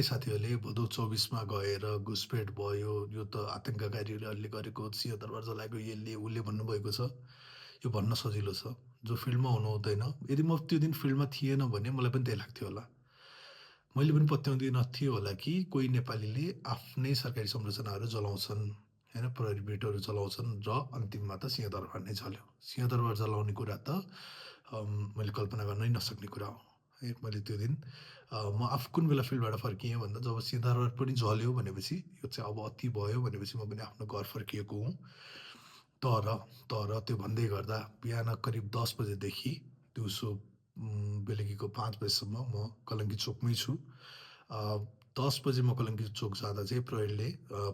साथीहरूले भदौ 24मा गएर घुसपेट भयो, यो त आतङ्ककारीहरूले गरेको, सिंहदरबार जलाएको, यसले उसले भन्नुभएको छ। यो भन्न सजिलो छ। जो फिल्डमा हुनु हुँदैन। यदि म त्यो दिन फिल्डमा थिएन भने मलाई पनि त्यही लाग्थ्यो होला। मैले पनि पत्याउँदिन थियो होला कि कोही नेपालीले आफ्नै सरकारी संरचनाहरू जलाउँछन्, होइन? प्रहरी ब्रिटहरू जलाउँछन् र अन्तिममा त सिंहदरबार नै जल्यो। सिंहदरबार जलाउने कुरा त मैले कल्पना गर्नै नसक्ने कुरा हो। है, मैले त्यो दिन म आफू कुन बेला फिल्डबाट फर्किएँ भन्दा जब सिंहदरबार पनि जल्यो भनेपछि यो चाहिँ अब अति भयो भनेपछि म पनि आफ्नो घर फर्किएको हुँ। तर तर त्यो भन्दै गर्दा बिहान करिब 10 बजेदेखि दिउँसो बेलुकीको 5 बजेसम्म म कलङ्की चोकमै छु। 10 बजे म कलङ्की चोक जाँदा चाहिँ प्रहरीले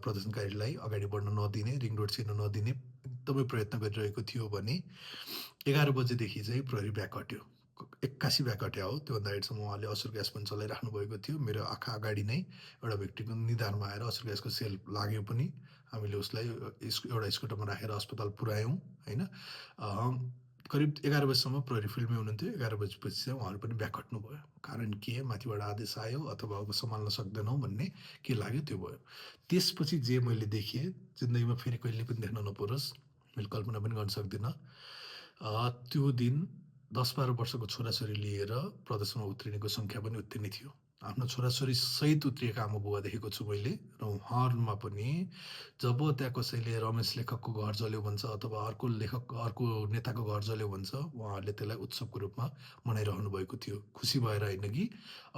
प्रदर्शनकारीलाई अगाडि बढ्न नदिने, रिङ रोड छिर्न नदिने एकदमै प्रयत्न गरिरहेको थियो भने 11 बजेदेखि चाहिँ प्रहरी ब्याक हट्यो। एक्कासी ब्याक हट्या हो। त्योभन्दा अगाडिसम्म उहाँले असुर ग्यास पनि चलाइराख्नु भएको थियो। मेरो आँखा अगाडि नै एउटा व्यक्तिको निधारमा आएर असुर ग्यासको सेल लाग्यो पनि। हामीले उसलाई एउटा स्कुटरमा राखेर अस्पताल पुर्यायौँ, होइन? करिब 11 बजीसम्म प्रहरी फिल्डमै हुनुहुन्थ्यो। 11 बजेपछि चाहिँ उहाँहरू पनि ब्याक हट्नुभयो। कारण के? माथिबाट आदेश आयो अथवा अब सम्हाल्न सक्दैनौँ भन्ने के लाग्यो त्यो भयो। त्यसपछि जे मैले देखेँ, जिन्दगीमा फेरि कहिले पनि देख्न नपरोस्, मैले कल्पना पनि गर्न सक्दिनँ। त्यो दिन 10-12 वर्षको छोराछोरी लिएर प्रदर्शनमा उत्रिनेको सङ्ख्या पनि उति नै थियो। आफ्नो छोराछोरी सहित उत्रिएका आमाबुवा देखेको छु मैले र उहाँहरूमा पनि जब त्यहाँ कसैले रमेश लेखकको घर जल्यो भन्छ अथवा अर्को नेताको घर जल्यो भन्छ, उहाँहरूले त्यसलाई उत्सवको रूपमा मनाइरहनु भएको थियो। खुसी भएर होइन कि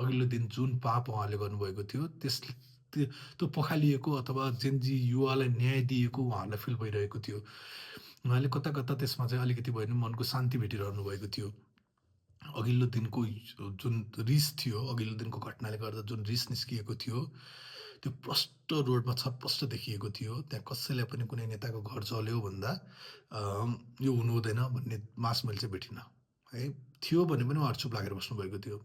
अघिल्लो दिन जुन पाप उहाँले गर्नुभएको थियो त्यो पखालिएको अथवा जेनजी युवालाई न्याय दिएको उहाँहरूलाई फिल भइरहेको थियो। उहाँले कता कता त्यसमा चाहिँ अलिकति भए पनि मनको शान्ति भेटिरहनु भएको थियो। अघिल्लो दिनको जुन रिस थियो, अघिल्लो दिनको घटनाले गर्दा जुन रिस निस्किएको थियो, त्यो प्रष्ट रोडमा छरप्रष्ट देखिएको थियो। त्यहाँ कसैलाई पनि कुनै नेताको घर जल्यो भन्दा यो हुनु हुँदैन भन्ने मास मैले चाहिँ भेटिनँ, है? थियो भने पनि उहाँहरू चुप लागेर बस्नुभएको थियो।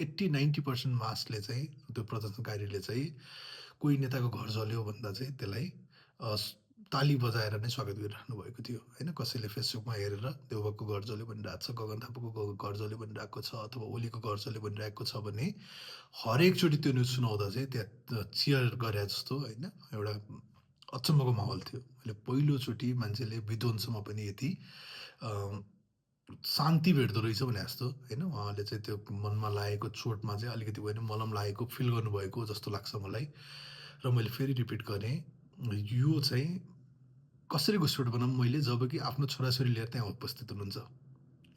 80-90% मासले चाहिँ त्यो प्रदर्शनकारीले चाहिँ कोही नेताको घर जल्यो भन्दा चाहिँ त्यसलाई ताली बजाएर नै स्वागत गरिराख्नु भएको थियो, होइन? कसैले फेसबुकमा हेरेर देउबाको घर जल्यो भनिरहेको छ, गगन थापाको घर जल्यो भनिरहेको छ अथवा ओलीको घर जल्यो भनिरहेको छ भने हरेकचोटि त्यो न्युज सुनाउँदा चाहिँ त्यहाँ चियर गरे जस्तो, होइन? एउटा अचम्मको माहौल थियो। मैले पहिलोचोटि मान्छेले विध्वंसमा पनि यति शान्ति भेट्दो रहेछ भने जस्तो, होइन? उहाँले चाहिँ त्यो मनमा लागेको चोटमा चाहिँ अलिकति भए पनि मलम लागेको फिल गर्नुभएको जस्तो लाग्छ मलाई। र मैले फेरि रिपिट गरेँ, यो चाहिँ कसरी घुसपेट बनाऊँ मैले जब कि आफ्नो छोराछोरी लिएर त्यहाँ उपस्थित हुनुहुन्छ,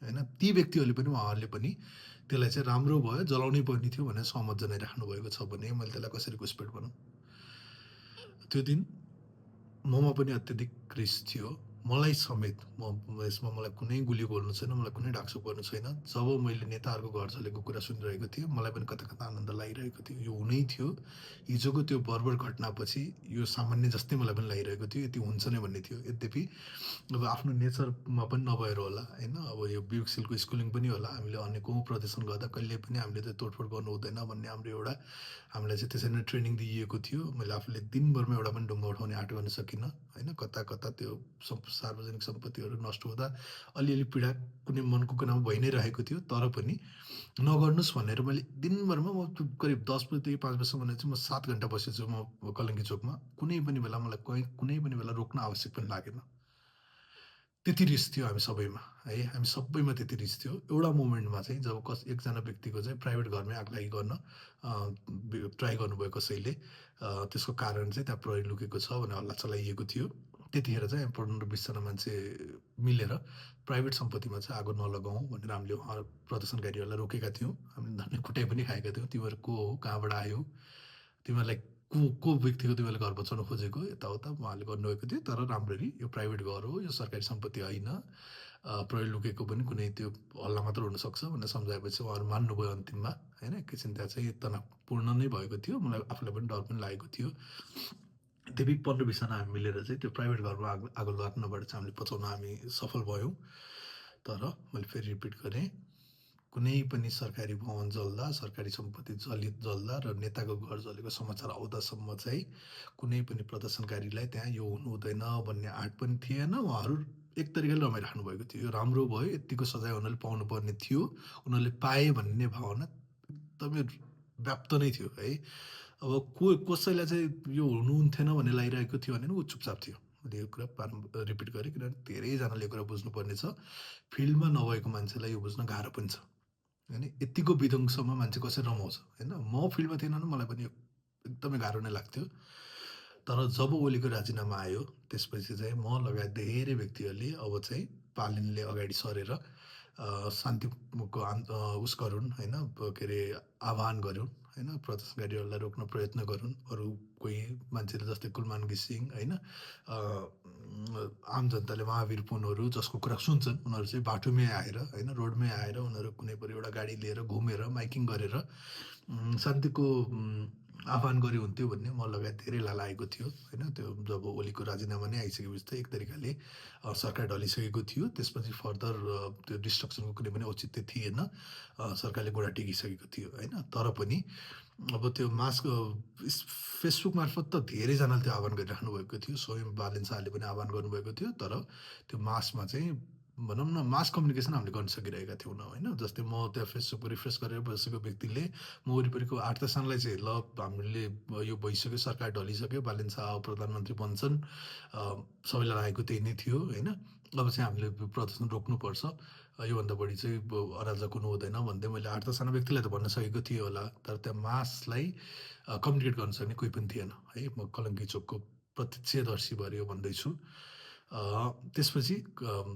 होइन? ती व्यक्तिहरूले पनि उहाँहरूले पनि त्यसलाई चाहिँ राम्रो भयो, जलाउनै पर्ने थियो भनेर सहमत जनाइराख्नु भएको छ भने मैले त्यसलाई कसरी घुसपेट बनाऊँ? त्यो दिन ममा पनि अत्यधिक रिस थियो। मलाई समेत यसमा मलाई कुनै गुली बोल्नु छैन, मलाई कुनै ढाकछोप गर्नु छैन। जब मैले नेताहरूको घर जलेको कुरा सुनिरहेको थिएँ, मलाई पनि कता कता आनन्द लागिरहेको थियो। यो हुनै थियो। हिजोको त्यो बर्बर घटनापछि यो सामान्य जस्तै मलाई पनि लागिरहेको थियो। यति हुन्छ नै भन्ने थियो। यद्यपि अब आफ्नो नेचरमा पनि नभएर होला, होइन? अब यो विवेकशीलको स्कुलिङ पनि होला। हामीले अनेकौँ प्रदर्शन गर्दा कहिले पनि हामीले त्यो तोडफोड गर्नु हुँदैन भन्ने हाम्रो एउटा हामीलाई चाहिँ त्यसरी नै ट्रेनिङ दिइएको थियो। मैले आफूले दिनभरमा एउटा पनि ढुङ्गा उठाउने आँट गर्न सकिनँ, होइन? कता कता त्यो सार्वजनिक सम्पत्तिहरू नष्ट हुँदा अलिअलि पीडा कुनै मनको कुरामा भइ नै रहेको थियो। तर पनि नगर्नुहोस् भनेर मैले दिनभरमा म करिब 10 बजेदेखि 5 बजीसम्म चाहिँ म 7 घन्टा बसेछु म कलङ्की चोकमा। कुनै पनि बेला मलाई कुनै पनि बेला रोक्न आवश्यक पनि लागेन। त्यति रिस थियो हामी सबैमा, है? हामी सबैमा त्यति रिस थियो। एउटा मोमेन्टमा चाहिँ जब एकजना व्यक्तिको चाहिँ प्राइभेट घरमै आगलागी गर्न ट्राई गर्नुभयो कसैले। त्यसको कारण चाहिँ त्यहाँ प्रहरी लुकेको छ भनेर हल्ला चलाइएको थियो। त्यतिखेर चाहिँ हामी 15-20 जना मान्छे मिलेर प्राइभेट सम्पत्तिमा चाहिँ आगो नलगाउँ भनेर हामीले उहाँ प्रदर्शनकारीहरूलाई रोकेका थियौँ। हामीले धन्य कुटाइ पनि खाएका थियौँ। तिमीहरू को हो? कहाँबाट आयो? तिमीहरूलाई को व्यक्तिको तिमीहरूले घर बचाउन खोजेको? यताउता उहाँले गर्नुभएको थियो। तर राम्ररी यो प्राइभेट घर हो, यो सरकारी सम्पत्ति होइन। प्रहरी लुकेको पनि कुनै त्यो हल्ला मात्र हुनसक्छ भनेर सम्झाएपछि उहाँहरू मान्नुभयो अन्तिममा, होइन? एकैछिन त्यहाँ चाहिँ तनावपूर्ण नै भएको थियो। मलाई आफूलाई पनि डर पनि लागेको थियो। यद्यपि 15-20 जना हामी मिलेर चाहिँ त्यो प्राइभेट घरमा आगो लाग्नबाट चाहिँ हामीले बचाउन हामी सफल भयौँ। तर मैले फेरि रिपिट गरेँ, कुनै पनि सरकारी भवन जल्दा, सरकारी सम्पत्ति जल्दा र नेताको घर जलेको समाचार आउँदासम्म चाहिँ कुनै पनि प्रदर्शनकारीलाई त्यहाँ यो हुनु हुँदैन भन्ने आँट पनि थिएन। उहाँहरू एक तरिकाले रमाइराख्नु भएको थियो। यो राम्रो भयो, यत्तिको सजाय उनीहरूले पाउनुपर्ने थियो, उनीहरूले पाए भन्ने भावना एकदमै व्याप्त नै थियो, है? अब कसैलाई चाहिँ यो हुनुहुन्थेन भन्ने लागिरहेको थियो भने ऊ चुपचाप थियो। मैले यो कुरा रिपिट गरेँ किनभने धेरैजनाले यो कुरा बुझ्नुपर्ने छ। फिल्डमा नभएको मान्छेलाई यो बुझ्न गाह्रो पनि छ। होइन? यत्तिको विध्वंसमा मान्छे कसरी रमाउँछ, होइन? म फिल्डमा थिएन भने मलाई पनि यो एकदमै गाह्रो नै लाग्थ्यो। तर जब ओलीको राजीनामा आयो, त्यसपछि चाहिँ म लगायत धेरै व्यक्तिहरूले अब चाहिँ पालिनले अगाडि सरेर शान्तिको उस गरून् होइन, के अरे आह्वान गरून् होइन, प्रदर्शनकारीहरूलाई रोक्न प्रयत्न गरून्। अरू कोही मान्छेले जस्तै कुलमान घिसिङ होइन, आम जनताले महावीर पुनहरू जसको कुरा सुन्छन्, उनीहरू चाहिँ बाटोमै आएर होइन, रोडमै आएर उनीहरू कुनै पनि एउटा गाडी लिएर घुमेर माइकिङ गरेर शान्तिको आह्वान गरे हुन्थ्यो भन्ने म लगायत धेरैलाई लागेको थियो होइन। त्यो जब ओलीको राजीनामा नै आइसकेपछि त एक तरिकाले सरकार ढलिसकेको थियो। त्यसपछि फर्दर त्यो डिस्ट्रक्सनको कुनै पनि औचित्य थिएन। सरकारले गोडा टेकिसकेको थियो होइन। तर पनि अब त्यो फेसबुक मार्फत त धेरैजनाले त्यो आह्वान गरिराख्नु भएको थियो। स्वयं बालेन शाहले पनि आह्वान गर्नुभएको थियो। तर त्यो मासमा चाहिँ भनौँ न मास कम्युनिकेसन हामीले गर्न सकिरहेका थिएनौँ होइन। जस्तै म त्यहाँ फेसबुक रिफ्रेस गरेर बसेको व्यक्तिले म वरिपरिको 8-10जनालाई चाहिँ ल हामीले यो भइसक्यो, सरकार ढलिसक्यो, बालेन शाह प्रधानमन्त्री बन्छन्, सबैलाई लागेको त्यही नै थियो होइन। अब चाहिँ हामीले प्रदर्शन रोक्नुपर्छ, योभन्दा बढी चाहिँ अराजक हुनु हुँदैन भन्दै मैले 8-10जना व्यक्तिलाई त भन्न सकेको थिएँ होला। तर त्यहाँ मासलाई कम्युनिकेट गर्न सक्ने कोही पनि थिएन है। म कलङ्की चोकको प्रत्यक्षदर्शी भएर यो भन्दैछु। त्यसपछि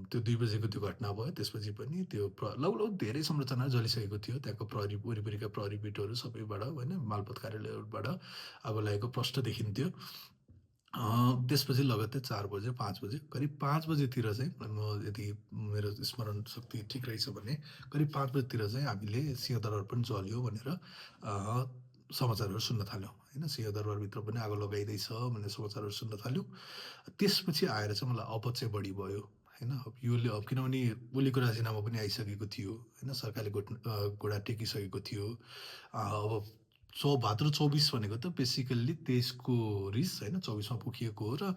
त्यो 2 बजेको त्यो घटना भयो। त्यसपछि पनि त्यो लगभग धेरै संरचनाहरू जलिसकेको थियो। त्यहाँको प्रहरी वरिपरिका प्रहरी बिटहरू सबैबाट होइन, मालपोत कार्यालयहरूबाट आगो लागेको प्रष्ट देखिन्थ्यो। त्यसपछि लगत्तै 4 बजे 5 बजे करिब 5 बजेतिर चाहिँ म यदि मेरो स्मरण शक्ति ठिक रहेछ भने करिब 5 बजेतिर चाहिँ हामीले सिंहदरबार पनि जल्यो भनेर समाचारहरू सुन्न थाल्यौँ होइन। सिंहदरबारभित्र पनि आगो लगाइँदैछ भन्ने समाचारहरू सुन्न थाल्यौँ। त्यसपछि आएर चाहिँ मलाई अब चाहिँ बढी भयो होइन। अब योले अब किनभने ओलीको राजीनामा पनि आइसकेको थियो होइन, सरकारले घोडा टेकिसकेको थियो। अब भाद्र 24 भनेको त बेसिकल्ली 23को रिस होइन, 24मा पुगिएको हो। र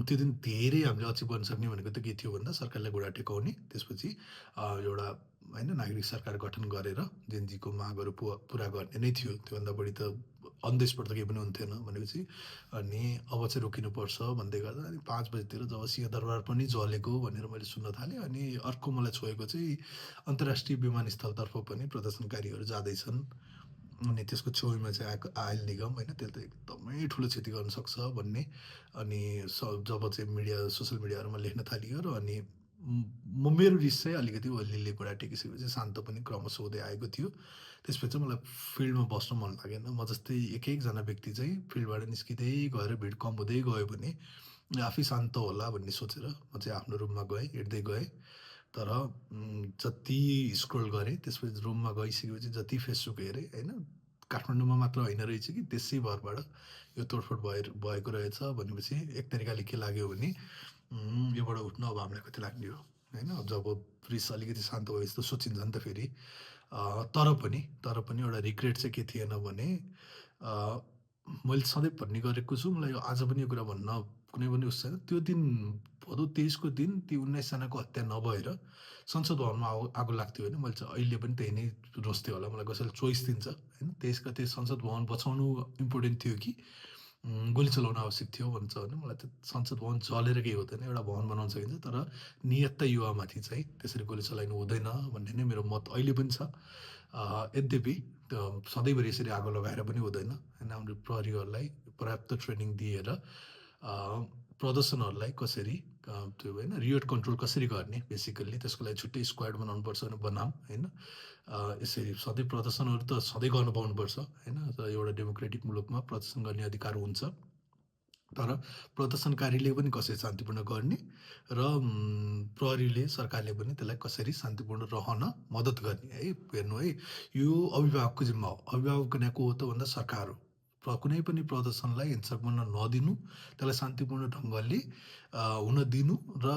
त्यो दिन धेरै हामीले अचिभ गर्न सक्ने भनेको त के थियो भन्दा सरकारलाई घोडा टेकाउने, त्यसपछि एउटा होइन नागरिक सरकार गठन गरेर जेनजीको मागहरू पुरा गर्ने नै थियो। त्योभन्दा बढी त अन द स्पट त केही पनि हुन्थेन भनेपछि। अनि अब चाहिँ रोकिनुपर्छ भन्दै गर्दा अनि 5 बजेतिर जब सिंहदरबार पनि जलेको भनेर मैले सुन्न थालेँ। अनि अर्को मलाई छोएको चाहिँ अन्तर्राष्ट्रिय विमानस्थलतर्फ पनि प्रदर्शनकारीहरू जाँदैछन्। अनि त्यसको छेउमा चाहिँ आयल निगम होइन, त्यसले त एकदमै ठुलो क्षति गर्न सक्छ भन्ने। अनि जब चाहिँ सोसियल मिडियाहरूमा लेख्न थालियो र अनि मेरो रिस चाहिँ अलिकति ओलीले घोडा टेकिसकेपछि शान्त पनि क्रमशः हुँदै आएको थियो। त्यसपछि चाहिँ मलाई फिल्डमा बस्न मन लागेन। म जस्तै एकजना व्यक्ति चाहिँ फिल्डबाट निस्किँदै गएर भिड कम हुँदै गयो भने आफै शान्त होला भन्ने सोचेर म चाहिँ आफ्नो रुममा गएँ, हिँड्दै गएँ। तर जति स्क्रोल गरेँ त्यसपछि रुममा गइसकेपछि जति फेसबुक हेरेँ होइन, काठमाडौँमा मात्र होइन रहेछ कि देशैभरबाट यो तोडफोड भएको रहेछ भनेपछि एक तरिकाले के लाग्यो भने योबाट उठ्न अब हामीलाई कति लाग्ने हो होइन। अब जब रिस अलिकति शान्त भएपछि त सोचिन्छ नि त फेरि। तर पनि एउटा रिग्रेट चाहिँ के थिएन भने मैले सधैँ भन्ने गरेको छु, मलाई आज पनि यो कुरा भन्न कुनै पनि उस छैन। त्यो दिन भदौ 23को दिन ती 19जनाको हत्या नभएर संसद भवनमा आगो लाग्थ्यो भने मैले चाहिँ अहिले पनि त्यही नै रोज्थेँ होला। मलाई कसैले चोइस दिन्छ होइन, 23 गते संसद भवन बचाउनु इम्पोर्टेन्ट थियो कि गोली चलाउन आवश्यक थियो भन्छ भने मलाई त संसद भवन जलेर केही हुँदैन, एउटा भवन बनाउन सकिन्छ। तर नियत युवामाथि चाहिँ त्यसरी गोली चलाइनु हुँदैन भन्ने नै मेरो मत अहिले पनि छ। यद्यपि सधैँभरि यसरी आगो लगाएर पनि हुँदैन होइन। हाम्रो प्रहरीहरूलाई पर्याप्त ट्रेनिङ दिएर प्रदर्शनहरूलाई कसरी त्यो होइन रियोट कन्ट्रोल कसरी गर्ने, बेसिकल्ली त्यसको लागि छुट्टै स्क्वाड बनाउनुपर्छ भने बनाऊँ होइन। यसरी सधैँ प्रदर्शनहरू त सधैँ गर्न पाउनुपर्छ होइन। र एउटा डेमोक्रेटिक मुलुकमा प्रदर्शन गर्ने अधिकार हुन्छ। तर प्रदर्शनकारीले पनि कसरी शान्तिपूर्ण गर्ने र प्रहरीले सरकारले पनि त्यसलाई कसरी शान्तिपूर्ण रहन मद्दत गर्ने है। हेर्नु है, यो अभिभावकको जिम्मा हो। अभिभावक भनेको हो त भन्दा सरकार हो। कुनै पनि प्रदर्शनलाई हिंसक बन्न नदिनु, त्यसलाई शान्तिपूर्ण ढङ्गले हुन दिनु र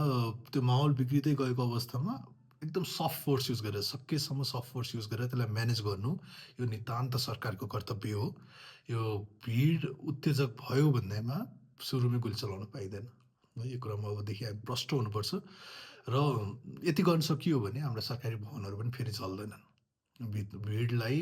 त्यो माहौल बिग्रिँदै गएको अवस्थामा एकदम सफ्ट फोर्स युज गरेर सकेसम्म सफ्ट फोर्स युज गरेर त्यसलाई म्यानेज गर्नु यो नितान्त सरकारको कर्तव्य हो। यो भिड उत्तेजक भयो भन्दैमा सुरुमै गोली चलाउन पाइँदैन है। यो कुरामा अबदेखि हामी प्रष्ट हुनुपर्छ। र यति गर्न सकियो भने हाम्रा सरकारी भवनहरू पनि फेरि चल्दैनन्। भिडलाई